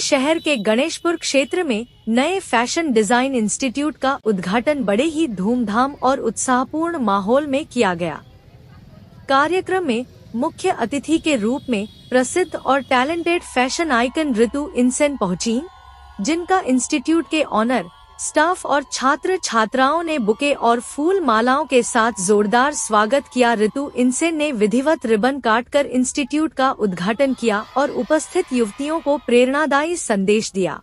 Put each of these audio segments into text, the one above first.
शहर के गणेशपुर क्षेत्र में नए फैशन डिजाइन इंस्टीट्यूट का उद्घाटन बड़े ही धूमधाम और उत्साहपूर्ण माहौल में किया गया। कार्यक्रम में मुख्य अतिथि के रूप में प्रसिद्ध और टैलेंटेड फैशन आइकन ऋतु इनसेन पहुंची, जिनका इंस्टीट्यूट के ऑनर, स्टाफ और छात्र छात्राओं ने बुके और फूल मालाओं के साथ जोरदार स्वागत किया। ऋतु इनसेन ने विधिवत रिबन काटकर इंस्टीट्यूट का उद्घाटन किया और उपस्थित युवतियों को प्रेरणादायी संदेश दिया।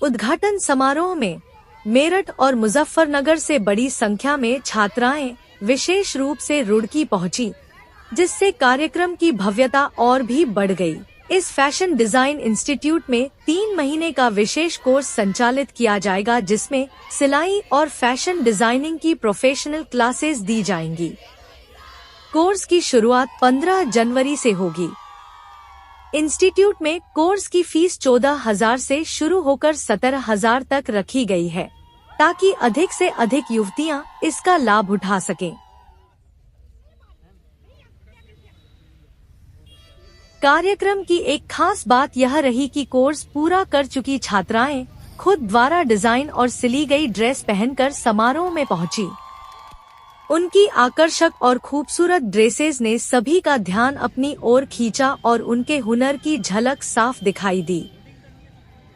उद्घाटन समारोह में मेरठ और मुजफ्फरनगर से बड़ी संख्या में छात्राएं, विशेष रूप से रुड़की पहुंची, जिससे कार्यक्रम की भव्यता और भी बढ़ गई। इस फैशन डिजाइन इंस्टीट्यूट में 3 महीने का विशेष कोर्स संचालित किया जाएगा, जिसमें सिलाई और फैशन डिजाइनिंग की प्रोफेशनल क्लासेस दी जाएंगी। कोर्स की शुरुआत 15 जनवरी से होगी। इंस्टीट्यूट में कोर्स की फीस 14,000 से शुरू होकर 17,000 तक रखी गई है, ताकि अधिक से अधिक युवतियां इसका लाभ उठा सकें। कार्यक्रम की एक खास बात यह रही कि कोर्स पूरा कर चुकी छात्राएं खुद द्वारा डिजाइन और सिली गई ड्रेस पहनकर समारोह में पहुंची। उनकी आकर्षक और खूबसूरत ड्रेसेस ने सभी का ध्यान अपनी ओर खींचा और उनके हुनर की झलक साफ दिखाई दी।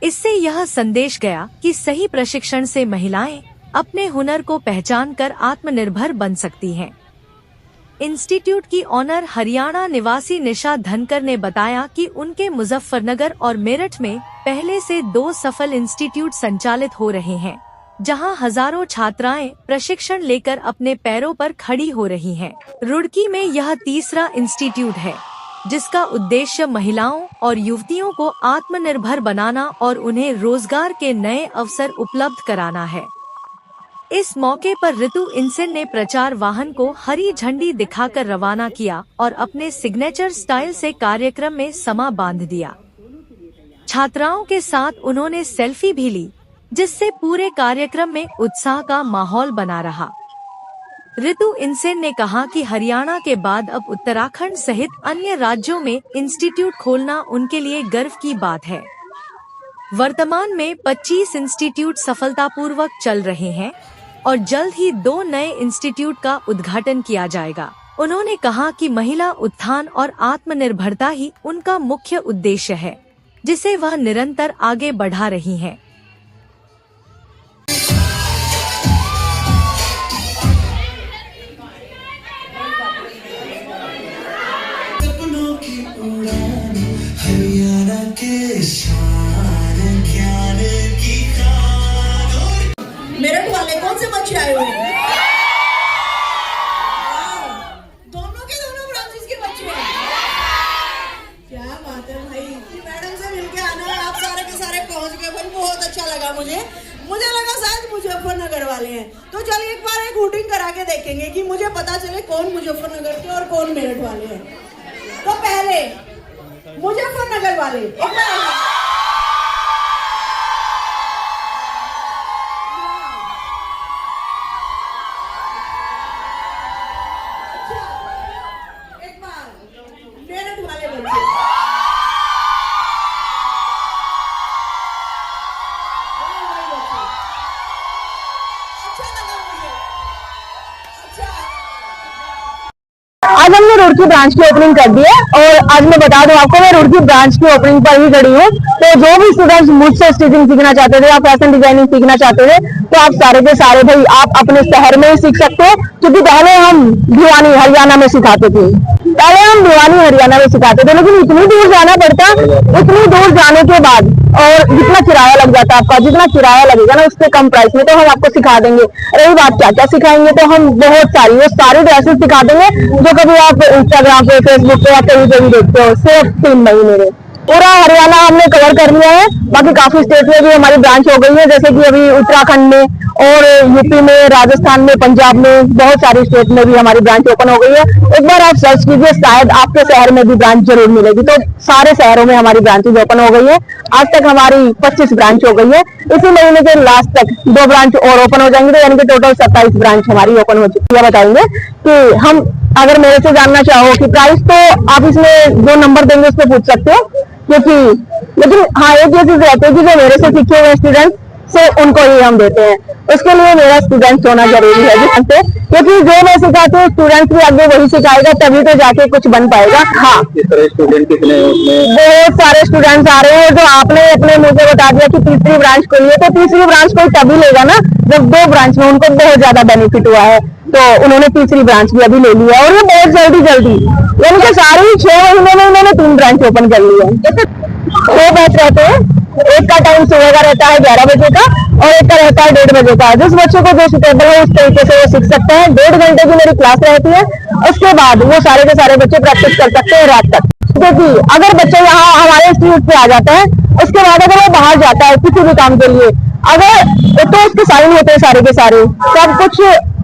इससे यह संदेश गया कि सही प्रशिक्षण से महिलाएं अपने हुनर को पहचान कर आत्मनिर्भर बन सकती हैं। इंस्टीट्यूट की ऑनर हरियाणा निवासी निशा धनकर ने बताया कि उनके मुजफ्फरनगर और मेरठ में पहले से 2 सफल इंस्टीट्यूट संचालित हो रहे हैं, जहां हजारों छात्राएं प्रशिक्षण लेकर अपने पैरों पर खड़ी हो रही हैं। रुड़की में यह तीसरा इंस्टीट्यूट है, जिसका उद्देश्य महिलाओं और युवतियों को आत्मनिर्भर बनाना और उन्हें रोजगार के नए अवसर उपलब्ध कराना है। इस मौके पर ऋतु इनसेन ने प्रचार वाहन को हरी झंडी दिखाकर रवाना किया और अपने सिग्नेचर स्टाइल से कार्यक्रम में समा बांध दिया। छात्राओं के साथ उन्होंने सेल्फी भी ली, जिससे पूरे कार्यक्रम में उत्साह का माहौल बना रहा। ऋतु इनसेन ने कहा कि हरियाणा के बाद अब उत्तराखंड सहित अन्य राज्यों में इंस्टीट्यूट खोलना उनके लिए गर्व की बात है। वर्तमान में 25 इंस्टीट्यूट सफलतापूर्वक चल रहे हैं और जल्द ही 2 नए इंस्टीट्यूट का उद्घाटन किया जाएगा। उन्होंने कहा कि महिला उत्थान और आत्मनिर्भरता ही उनका मुख्य उद्देश्य है, जिसे वह निरंतर आगे बढ़ा रही हैं। मेरठ वाले कौन से बच्चे आए हुए हैं? दोनों के दोनों ब्रांचेस के बच्चे हैं। क्या बात है भाई, मैडम से मिलके आना, आप सारे के सारे पहुंच गए भाई, बहुत अच्छा लगा। मुझे लगा शायद मुजफ्फरनगर वाले हैं। तो चलिए एक बार एक वोटिंग करा के देखेंगे कि मुझे पता चले कौन मुजफ्फरनगर के और कौन मेरठ वाले हैं। तो पहले मुजफ्फरनगर वाले एक बार आज हमने रुड़की ब्रांच की ओपनिंग कर दी है और आज मैं बता दूं आपको, मैं रुड़की ब्रांच की ओपनिंग पर ही खड़ी हूँ। तो जो भी स्टूडेंट्स मुझसे स्टिचिंग सीखना चाहते थे या फैशन डिजाइनिंग सीखना चाहते थे, तो आप सारे के सारे भाई आप अपने शहर में ही सीख सकते हो, क्योंकि पहले हम भिवानी हरियाणा में सिखाते थे। लेकिन इतनी दूर जाना पड़ता, इतनी दूर जाने के बाद और जितना किराया लग जाता आपका, जितना किराया लगेगा ना उससे कम प्राइस में तो हम आपको सिखा देंगे। रही बात क्या क्या सिखाएंगे, तो हम बहुत सारी ड्रेसेस सिखा देंगे जो कभी आप इंस्टाग्राम पे, फेसबुक पे या कहीं पे भी देखते हो। सिर्फ 3 महीने में पूरा हरियाणा हमने कवर कर लिया है। बाकी काफी स्टेट में भी हमारी ब्रांच हो गई है, जैसे कि अभी उत्तराखंड में और यूपी में, राजस्थान में, पंजाब में, बहुत सारी स्टेट में भी हमारी ब्रांच ओपन हो गई है। एक बार आप सर्च कीजिए, शायद आपके शहर में भी ब्रांच जरूर मिलेगी। तो सारे शहरों में हमारी ब्रांचेज ओपन हो गई है। आज तक हमारी 25 ब्रांच हो गई है। इसी महीने के लास्ट तक 2 ब्रांच और ओपन हो जाएंगे, तो यानी कि टोटल 27 ब्रांच हमारी ओपन हो चुकी है। बताएंगे कि हम, अगर मेरे से जानना चाहो कि प्राइस, तो आप इसमें जो नंबर देंगे उस पर पूछ सकते हो क्योंकि लेकिन हाँ एक ये चीज रहती है कि जो मेरे से सीखे हुए स्टूडेंट से उनको ही हम देते हैं, उसके लिए मेरा स्टूडेंट होना जरूरी है ध्यान से, क्योंकि जो मैं सिखाती हूँ स्टूडेंट भी आगे वही सिखाएगा, तभी तो जाके कुछ बन पाएगा। हाँ स्टूडेंट कितने हैं उसमें? बहुत सारे स्टूडेंट्स आ रहे हैं। जो आपने अपने मुझे बता दिया कि तीसरी ब्रांच को लिए, तो तीसरी ब्रांच को तभी लेगा ना जब 2 ब्रांच में उनको बहुत ज्यादा बेनिफिट हुआ है, तो उन्होंने तीसरी ब्रांच भी अभी ले ली है, और ये बहुत जल्दी यानी कि सारे ही 6 महीने में उन्होंने 3 ब्रांच ओपन कर ली है। जैसे 2 बैच रहते हैं, एक का टाइम सुबह का रहता है 11 बजे का और एक का रहता है 1:30 बजे का। जिस बच्चे को जो सुटेबल है उस तरीके से वो सीख सकता है। 1.5 घंटे की मेरी क्लास रहती है, उसके बाद वो सारे के सारे बच्चे प्रैक्टिस कर सकते हैं रात तक। क्योंकि अगर बच्चा यहाँ हमारे इंस्टीट्यूट पे आ जाता है, उसके बाद अगर वो बाहर जाता है किसी भी काम के लिए, अगर तो उसके साइन होते हैं सारे के सारे, सब कुछ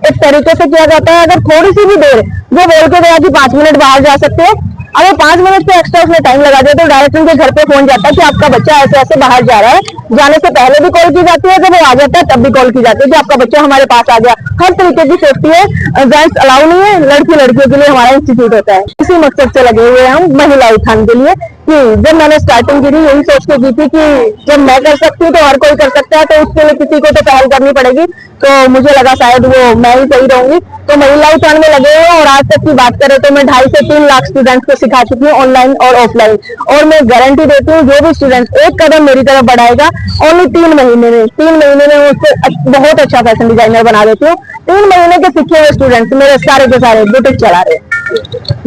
एक तरीके से किया जाता है। अगर थोड़ी सी भी देर जो बोल के गया कि 5 मिनट बाहर जा सकते हैं, अगर 5 मिनट से एक्स्ट्रा उसमें टाइम लगा दिया तो डायरेक्ट उनके घर पे फोन जाता है कि आपका बच्चा ऐसे ऐसे बाहर जा रहा है। जाने से पहले भी कॉल की जाती है, जब वो आ जाता है तब भी कॉल की जाती है कि आपका बच्चा हमारे पास आ गया। हर तरीके की सेफ्टी है, जेंट्स अलाउ नहीं है, लड़कियों के लिए हमारा इंस्टीट्यूट होता है। इसी मकसद से लगे हुए हैं हम महिला उत्थान के लिए, कि जब मैंने स्टार्टिंग की थी यही सोच के की थी कि जब मैं कर सकती हूँ तो हर कोई कर सकता है, तो उसके लिए किसी को तो पहल करनी पड़ेगी। तो मुझे लगा शायद वो मैं ही सही रहूंगी, तो महिला उत्थान में लगे हुए। और आज तक की बात करें तो मैं 2.5 से 3 लाख स्टूडेंट्स को सिखा चुकी हूँ, ऑनलाइन और ऑफलाइन। और मैं गारंटी देती हूँ जो भी स्टूडेंट एक कदम मेरी तरफ बढ़ाएगा, ओनली 3 महीने में उसको बहुत अच्छा फैशन डिजाइनर बना देती हूँ। 3 महीने के सीखे हुए स्टूडेंट्स मेरे सारे के सारे बुटीक चला रहे हैं।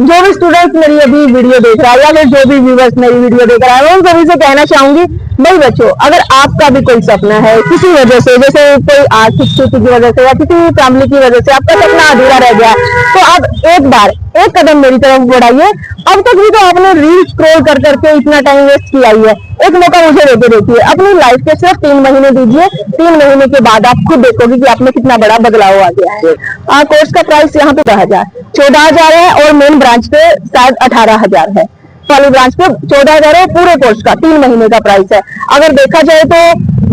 जो भी स्टूडेंट्स मेरी अभी वीडियो देख रहा है या फिर जो भी व्यूवर्स मेरी वीडियो देख रहा है, मैं उन सभी से कहना चाहूंगी, भाई बच्चों, अगर आपका भी कोई सपना है किसी वजह से, जैसे कोई आर्थिक स्थिति की वजह से या किसी फैमिली की वजह से आपका सपना अधूरा रह गया, तो आप एक बार एक कदम मेरी तरफ बढ़ाइए। अब तक भी तो आपने रील स्क्रॉल कर करके इतना टाइम वेस्ट किया ही है, एक मौका मुझे देके देखिए। अपनी लाइफ के सिर्फ 3 महीने दीजिए, 3 महीने के बाद आप खुद देखोगे कि आप में कितना बड़ा बदलाव आ गया है। कोर्स का प्राइस यहाँ पे 14,000 है और मेन ब्रांच पे शायद 18,000 है। वाली ब्रांच पे 14,000 है, पूरे कोर्स का 3 महीने का प्राइस है। अगर देखा जाए तो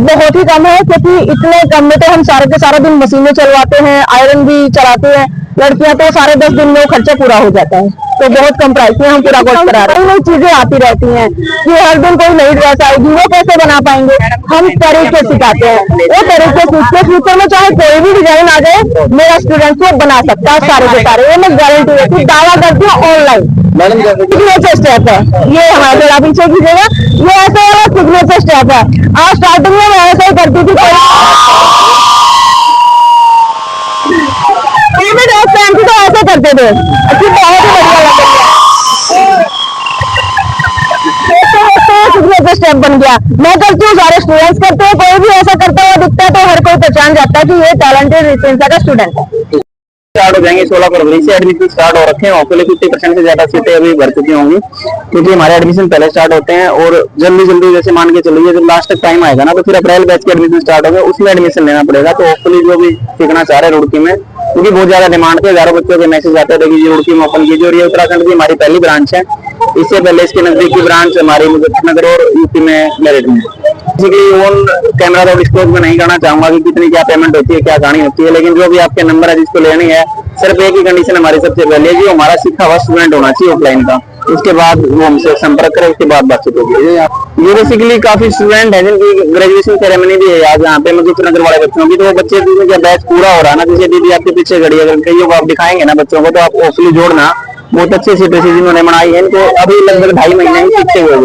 बहुत ही कम है, क्योंकि इतने कम में तो हम सारे के सारा दिन मशीनें चलवाते हैं, आयरन भी चलाते हैं। लड़कियां तो सारे 10 दिन में वो खर्चा पूरा हो जाता है, तो बहुत कम प्राइस में हम पूरा कोर्स करा रहे हैं। नई चीजें आती रहती हैं कि हर दिन कोई नई ड्रेस आएगी, वो कैसे बना पाएंगे, हम तरीके सिखाते हैं। वो तरीके सीख के फ्यूचर में चाहे कोई भी डिजाइन आ जाए, मेरा स्टूडेंट वो बना सकता है सारे के सारे। ये मैं गारंटी देती हूँ, दावा करती हूँ। ऑनलाइन सिग्नेचर स्टेप है ये हमारे, जरा पीछे कीजिएगा, ये ऐसे वाला सिग्नेचर स्टेप है। आज स्टार्टिंग में मैं ऐसा ही करती थी, तो ऐसे करते थे, अच्छी बहुत ही बढ़िया लग रही है। स्टेप बन गया, मैं करती हूँ, सारे स्टूडेंट्स करते हैं। कोई भी ऐसा करता हुआ दिखता है तो हर कोई पहचान जाता है कि ये टैलेंटेड रिसेंसा का स्टूडेंट है। स्टार्ट हो जाएंगे 16 फरवरी से, एडमिशन स्टार्ट हो रखे हैं। हॉस्टल 50% से ज्यादा सीटें अभी भर चुकी होंगी, क्योंकि हमारे एडमिशन पहले स्टार्ट होते हैं। और जल्दी जैसे मान के चलिए जब लास्ट तक टाइम आएगा ना, तो फिर अप्रैल बैच के एडमिशन स्टार्ट होंगे, उसमें एडमिशन लेना पड़ेगा। तो हॉस्टली जो भी सीखना चाह रहे हैं रुड़की में, क्योंकि बहुत ज्यादा डिमांड पे 11 बच्चों के मैसेज आते हैं कि रुड़की में ओपन कीजिए। और ये उत्तराखंड की हमारी पहली ब्रांच है, इससे पहले इसके नजदीक की ब्रांच हमारी मुजफ्फरनगर और यूपी में मेरठ में। बेसिकली ऑन कैमरा तो डिस्क्लोज में नहीं करना चाहूंगा कि कितनी क्या पेमेंट होती है, क्या कहानी होती है, लेकिन जो भी आपके नंबर है जिसको लेनी है, सिर्फ एक ही कंडीशन हमारी सबसे पहले जो हमारा सीखा हुआ स्टूडेंट होना चाहिए ऑफलाइन का। उसके बाद वो हमसे संपर्क करें, उसके बाद बातचीत होगी। ये बेसिकली काफी स्टूडेंट है जिनकी ग्रेजुएशन सेरेमनी भी है आज यहाँ पे मुजफ्फरनगर वाले बच्चों की। तो वो बच्चे का बैच पूरा हो रहा है ना, जैसे दीदी आपके पीछे खड़ी है, अगर कईयों को आप दिखाएंगे ना बच्चों को, तो आप ऑफली जोड़ना। बहुत अच्छी सीटें जिन्होंने बनाई है, इनको अभी लगभग 2.5 महीने ही सीखते हुए हैं।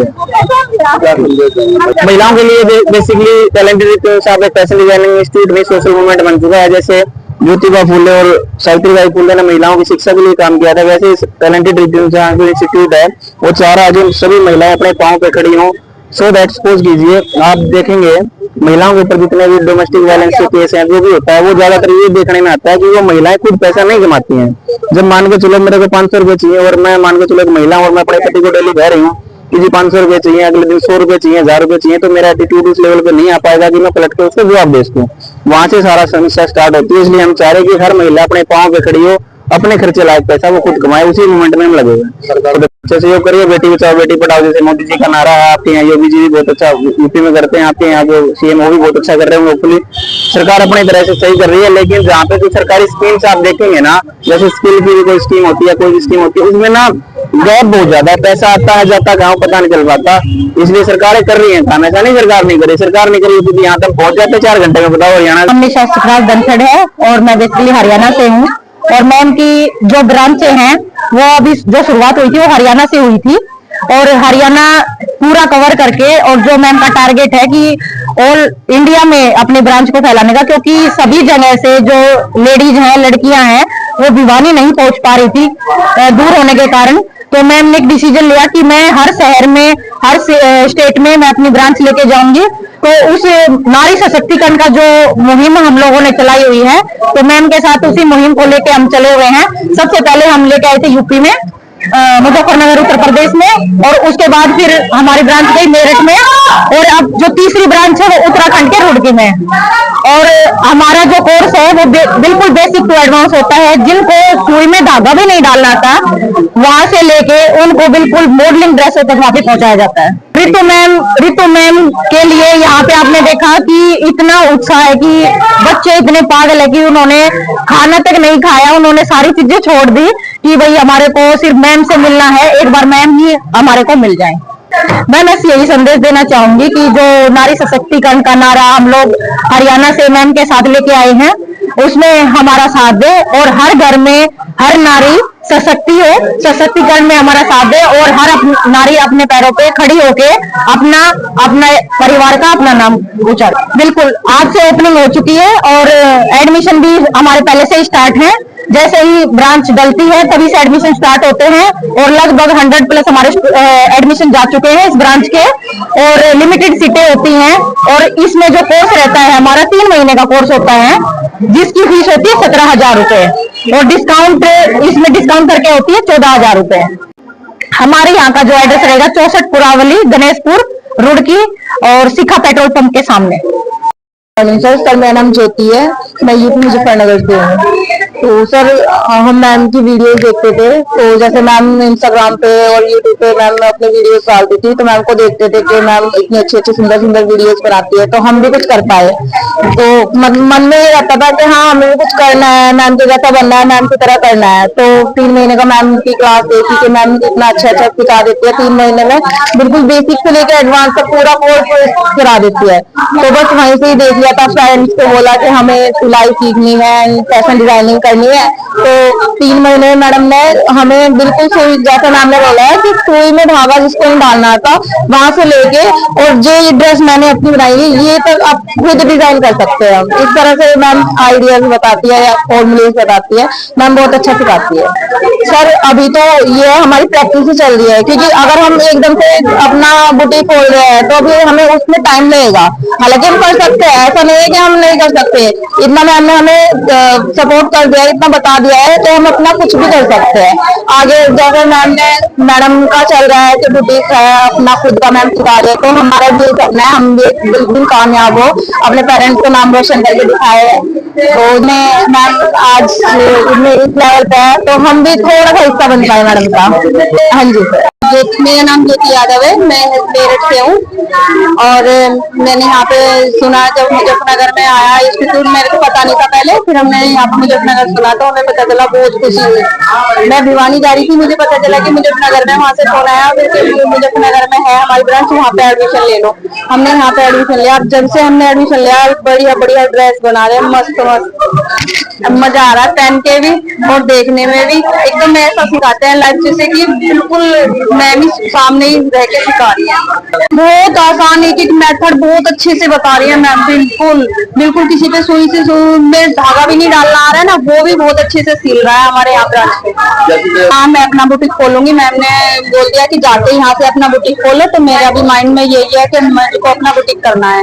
महिलाओं के लिए basically talented fashion designing institute में सोशल मूवमेंट बन चुका है। जैसे ज्योतिबा फूले और सावित्रीबाई फूले ने महिलाओं की शिक्षा के लिए काम किया था, वैसे टैलेंटेड इंस्टीट्यूट है वो चाह रहा है जो सभी महिलाएं अपने पांव पे खड़ी हों। सो दैट सपोज कीजिए आप देखेंगे महिलाओं के ऊपर जितने भी डोमेस्टिक वायलेंस के केस हैं, जो भी होता है, वो ज्यादातर ये देखने में आता है कि वो महिलाएं खुद पैसा नहीं कमाती हैं। जब मान के चलो मेरे को 500 रुपए चाहिए और मैं मान के चलो एक महिला और मैं अपने पति को डेली कह रही हूँ कि जी 500 रुपए चाहिए, अगले दिन 100 रुपए चाहिए, 1000 रुपए चाहिए, तो मेरा एटीट्यूड उस लेवल पे नहीं आ पाएगा कि मैं पलट के उसको जवाब दे सकूं। वहां से सारा समस्या स्टार्ट होती है। इसलिए हम चाह रहे हैं कि हर महिला अपने पांव पे खड़ी हो, अपने खर्चे लायक पैसा वो खुद कमाए, उसी मूवमेंट में हम लगे हुए। सरकार अच्छे सहयोग करिए, बेटी बचाओ बेटी पढ़ाओ, जैसे मोदी जी का नारा है। आपके यहाँ योगी जी भी बहुत अच्छा यूपी में करते हैं, आपके यहाँ जो सीएम वो भी बहुत अच्छा कर रहे हैं। होपफुली सरकार अपनी तरह से सही कर रही है, लेकिन जहाँ पे जो सरकारी स्कीम्स आप देखेंगे ना, जैसे स्किल की भी कोई स्कीम होती है, कोई भी स्कीम होती है, उसमें ना गैप बहुत ज्यादा है, पैसा आता है जाता कहाँ पता नहीं चल पाता। इसलिए सरकारें कर रही है काम, ऐसा नहीं सरकार नहीं करे, सरकार नहीं करी तो यहाँ तक पहुंच जाते 4 घंटे में। बताओ हरियाणा हमेशा सुखराज धनखड़ है और मैं बेसिकली हरियाणा से हूँ, और मैम की जो ब्रांचें हैं वो अभी जो शुरुआत हुई थी वो हरियाणा से हुई थी, और हरियाणा पूरा कवर करके, और जो मैम का टारगेट है कि ऑल इंडिया में अपने ब्रांच को फैलाने का, क्योंकि सभी जगह से जो लेडीज हैं, लड़कियां हैं, वो भिवानी नहीं पहुंच पा रही थी दूर होने के कारण। तो मैम ने एक डिसीजन लिया कि मैं हर शहर में, हर स्टेट में मैं अपनी ब्रांच लेके जाऊंगी। तो उस नारी सशक्तिकरण का जो मुहिम हम लोगों ने चलाई हुई है, तो मैम के साथ उसी मुहिम को लेके हम चले हुए हैं। सबसे पहले हम लेके आए थे यूपी में, मुजफ्फरनगर उत्तर प्रदेश में, और उसके बाद फिर हमारी ब्रांच गई मेरठ में, और अब जो तीसरी ब्रांच है वो उत्तराखंड के रुड़की में। और हमारा जो कोर्स है वो बिल्कुल बेसिक टू एडवांस होता है। जिनको सुई में धागा भी नहीं डालना था, वहां से लेके उनको बिल्कुल मॉडलिंग ड्रेसों तक वहां पे पहुंचाया जाता है। रितु मैम के लिए यहाँ पे आपने देखा कि इतना उत्साह है कि बच्चे इतने पागल है कि उन्होंने खाना तक नहीं खाया, उन्होंने सारी चीजें छोड़ दी कि भाई हमारे को सिर्फ मैम से मिलना है, एक बार मैम ही हमारे को मिल जाए। मैं बस यही संदेश देना चाहूंगी कि जो नारी सशक्तिकरण का नारा हम लोग हरियाणा से मैम के साथ लेके आए हैं, उसमें हमारा साथ दे, और हर घर में हर नारी सशक्तिकरण में हमारा साथ दे, और हर नारी अपने पैरों पे खड़ी होके अपना परिवार का अपना नाम ऊंचा। बिल्कुल आज से ओपनिंग हो चुकी है, और एडमिशन भी हमारे पहले से ही स्टार्ट है। जैसे ही ब्रांच डलती है तभी से एडमिशन स्टार्ट होते हैं, और लगभग 100+ हमारे एडमिशन जा चुके हैं इस ब्रांच के, और लिमिटेड सीटें होती हैं। और इसमें जो कोर्स रहता है हमारा 3 महीने का कोर्स होता है, जिसकी फीस होती है 17,000 रुपए, और डिस्काउंट इसमें डिस्काउंट करके होती है 14,000 रुपए। हमारे यहाँ का जो एड्रेस रहेगा 64 पुरावली, गणेशपुर, रुड़की, और शिखा पेट्रोल पंप के सामने। सर मेरा नाम ज्योति है, मैं यूपी मुजफ्फरनगर से हूँ। तो सर हम मैम की वीडियोस देखते थे, तो जैसे मैम इंस्टाग्राम पे और यूट्यूब पे मैम अपने वीडियोस डालती थी, तो मैम को देखते थे कि मैम इतनी अच्छी अच्छी सुंदर सुंदर वीडियोस बनाती है, तो हम भी कुछ कर पाए। तो मन में ये रहता था कि हाँ हमें भी कुछ करना है, मैम के जैसा बनना है, मैम की तरह करना है। तो 3 महीने का मैम की क्लास देखी कि मैम इतना अच्छा सिखा देती है, 3 महीने में बिल्कुल बेसिक से लेकर एडवांस तक पूरा कोर्स करा देती है। तो बस वहीं से ही देख लिया था, फ्रेंड्स को बोला कि हमें सिलाई सीखनी है, फैशन डिजाइनिंग करनी है। तो 3 महीने में मैडम ने हमें बिल्कुल सुई, जैसा मैम ने बोला है कि सुई में धागा जिसको नहीं डालना था, वहां से लेके और जो ये ड्रेस मैंने अपनी बनाई है ये तक आप खुद डिजाइन कर सकते हैं। इस तरह से मैम आइडियाज बताती है या फॉर्मुलेस बताती है, मैम बहुत अच्छा सिखाती है। सर अभी तो ये हमारी प्रैक्टिस ही चल रही है, क्योंकि अगर हम एकदम से अपना बुटीक खोल रहे हैं तो अभी हमें उसमें टाइम लगेगा। हालांकि हम कर सकते हैं, ऐसा नहीं है कि हम नहीं कर सकते, इतना मैम ने हमें सपोर्ट कर दिया है, इतना बता दिया है, तो हम अपना कुछ भी कर सकते हैं। आगे जैसे मैडम का चल रहा है कि बुटीक है अपना खुद का, मैम सिखा रहे, तो हमारा भी करना है, हम भी बिल्कुल कामयाब हो, अपने पेरेंट्स को नाम रोशन करके दिखाए। तो मैम आज इस लेवल पे है, तो हम भी थोड़ा सा हिस्सा बन पाए मैडम का। हाँ जी सर, मेरा नाम ज्योति यादव है, मैं मेरठ से हूँ, और मैंने यहाँ पे सुना जब मुजफ्फरनगर में आया इंस्टीट्यूट, मेरे को पता नहीं था पहले, फिर हमने यहाँ पे मुजफ्फरनगर सुना तो हमें पता चला, बहुत खुशी हुई। मैं भिवानी जा रही थी, मुझे पता चला कि मुजफ्फरनगर में, वहाँ से फोन आया मुजफ्फरनगर में है हमारी ब्रांच, वहाँ पे एडमिशन ले लो। हमने यहाँ पे एडमिशन लिया, जब से हमने एडमिशन लिया बढ़िया बढ़िया ड्रेस बना रहे, मस्त मस्त, मजा आ रहा है पहन के भी और देखने में भी। एकदम ऐसा सिखाते हैं लाइफ जैसे कि बिल्कुल मैम ही सामने ही रह के सिखा रही है। बहुत आसान, एक एक मेथड बहुत अच्छे से बता रही है मैम, बिल्कुल किसी पे सुई में धागा भी नहीं डालना आ रहा है ना, वो भी बहुत अच्छे से सिल रहा है हमारे यहाँ ब्रांच पे। हाँ मैं अपना बुटीक खोलूंगी, मैम ने बोल दिया कि जाके यहाँ से अपना बुटीक खोलो, तो मेरा भी माइंड में यही है कि मेरे को अपना बुटीक करना है।